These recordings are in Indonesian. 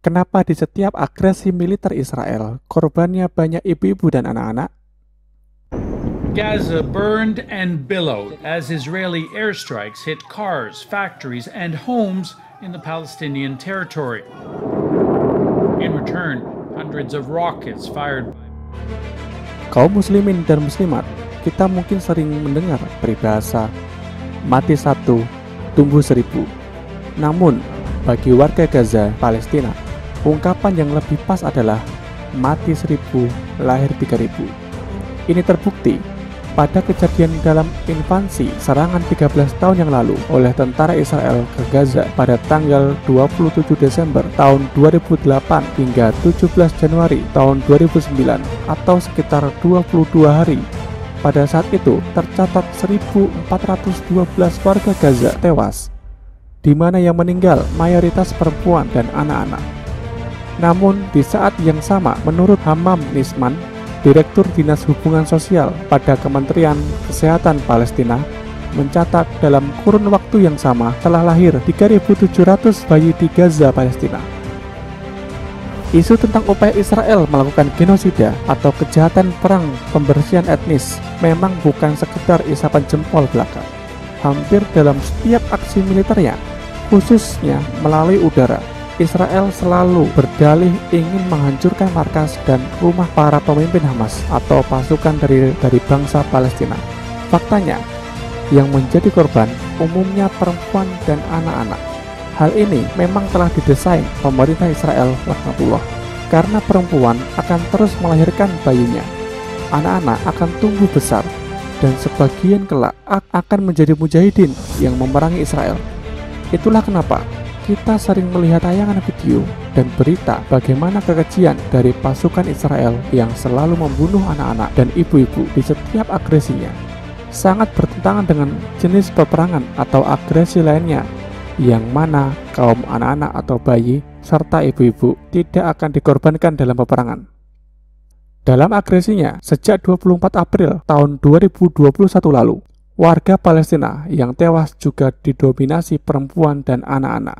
Kenapa di setiap agresi militer Israel, korbannya banyak ibu-ibu dan anak-anak? Gaza burned and billowed as Israeli airstrikes hit cars, factories, and homes in the Palestinian territory. In return, hundreds of rockets fired. Kaum muslimin dan muslimat, kita mungkin sering mendengar peribahasa mati satu, tumbuh seribu. Namun, bagi warga Gaza, Palestina, ungkapan yang lebih pas adalah mati 1000, lahir 3000. Ini terbukti pada kejadian dalam invasi serangan 13 tahun yang lalu oleh tentara Israel ke Gaza pada tanggal 27 Desember tahun 2008 hingga 17 Januari tahun 2009 atau sekitar 22 hari. Pada saat itu tercatat 1412 warga Gaza tewas, di mana yang meninggal mayoritas perempuan dan anak-anak. Namun di saat yang sama, menurut Hammam Nisman, Direktur Dinas Hubungan Sosial pada Kementerian Kesehatan Palestina, mencatat dalam kurun waktu yang sama telah lahir 3.700 bayi di Gaza, Palestina. Isu tentang upaya Israel melakukan genosida atau kejahatan perang pembersihan etnis memang bukan sekedar isapan jempol belaka. Hampir dalam setiap aksi militernya, khususnya melalui udara, Israel selalu berdalih ingin menghancurkan markas dan rumah para pemimpin Hamas atau pasukan dari bangsa Palestina. Faktanya, yang menjadi korban umumnya perempuan dan anak-anak. Hal ini memang telah didesain pemerintah Israel laknatullah, karena perempuan akan terus melahirkan bayinya. Anak-anak akan tumbuh besar dan sebagian kelak akan menjadi mujahidin yang memerangi Israel. Itulah kenapa kita sering melihat tayangan video dan berita bagaimana kekejian dari pasukan Israel yang selalu membunuh anak-anak dan ibu-ibu di setiap agresinya. Sangat bertentangan dengan jenis peperangan atau agresi lainnya, yang mana kaum anak-anak atau bayi serta ibu-ibu tidak akan dikorbankan dalam peperangan. Dalam agresinya, sejak 24 April tahun 2021 lalu, warga Palestina yang tewas juga didominasi perempuan dan anak-anak.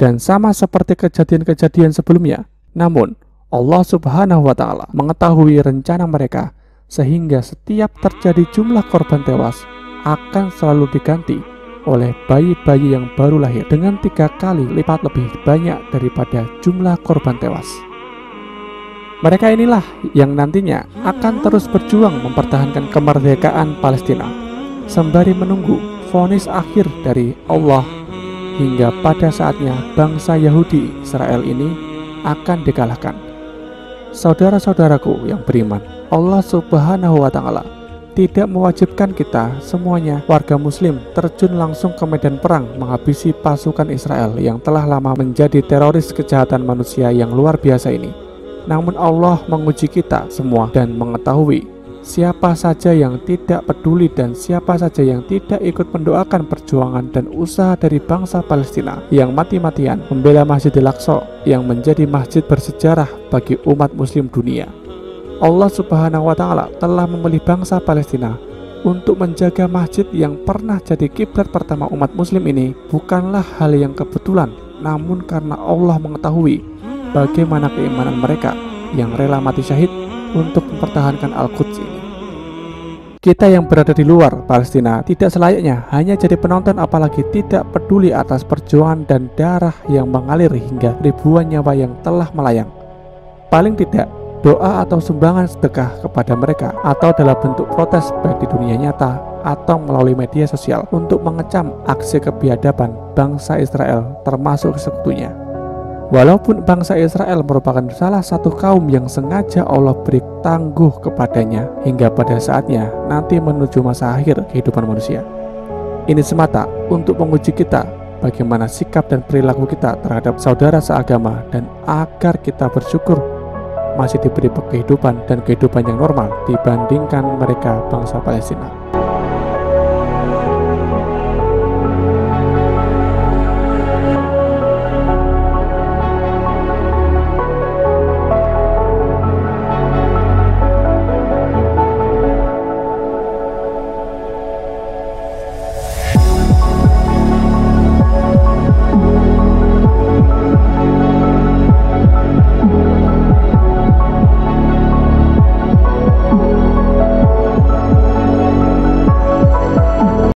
Dan sama seperti kejadian-kejadian sebelumnya, namun Allah Subhanahu wa Ta'ala mengetahui rencana mereka, sehingga setiap terjadi jumlah korban tewas akan selalu diganti oleh bayi-bayi yang baru lahir dengan 3 kali lipat lebih banyak daripada jumlah korban tewas. Mereka inilah yang nantinya akan terus berjuang mempertahankan kemerdekaan Palestina, sembari menunggu vonis akhir dari Allah, hingga pada saatnya bangsa Yahudi Israel ini akan dikalahkan. Saudara-saudaraku yang beriman, Allah Subhanahu wa Ta'ala tidak mewajibkan kita semuanya warga muslim terjun langsung ke medan perang menghabisi pasukan Israel yang telah lama menjadi teroris kejahatan manusia yang luar biasa ini. Namun Allah menguji kita semua dan mengetahui siapa saja yang tidak peduli dan siapa saja yang tidak ikut mendoakan perjuangan dan usaha dari bangsa Palestina yang mati-matian membela Masjidil Aqsa yang menjadi masjid bersejarah bagi umat muslim dunia. Allah Subhanahu wa Ta'ala telah memilih bangsa Palestina untuk menjaga masjid yang pernah jadi kiblat pertama umat muslim ini bukanlah hal yang kebetulan, namun karena Allah mengetahui bagaimana keimanan mereka yang rela mati syahid untuk mempertahankan Al-Quds ini. Kita yang berada di luar Palestina tidak selayaknya hanya jadi penonton, apalagi tidak peduli atas perjuangan dan darah yang mengalir hingga ribuan nyawa yang telah melayang. Paling tidak, doa atau sumbangan sedekah kepada mereka atau dalam bentuk protes baik di dunia nyata atau melalui media sosial untuk mengecam aksi kebiadaban bangsa Israel termasuk sekutunya. Walaupun bangsa Israel merupakan salah satu kaum yang sengaja Allah beri tangguh kepadanya hingga pada saatnya nanti menuju masa akhir kehidupan manusia. Ini semata untuk menguji kita bagaimana sikap dan perilaku kita terhadap saudara seagama dan agar kita bersyukur masih diberi kehidupan dan kehidupan yang normal dibandingkan mereka bangsa Palestina.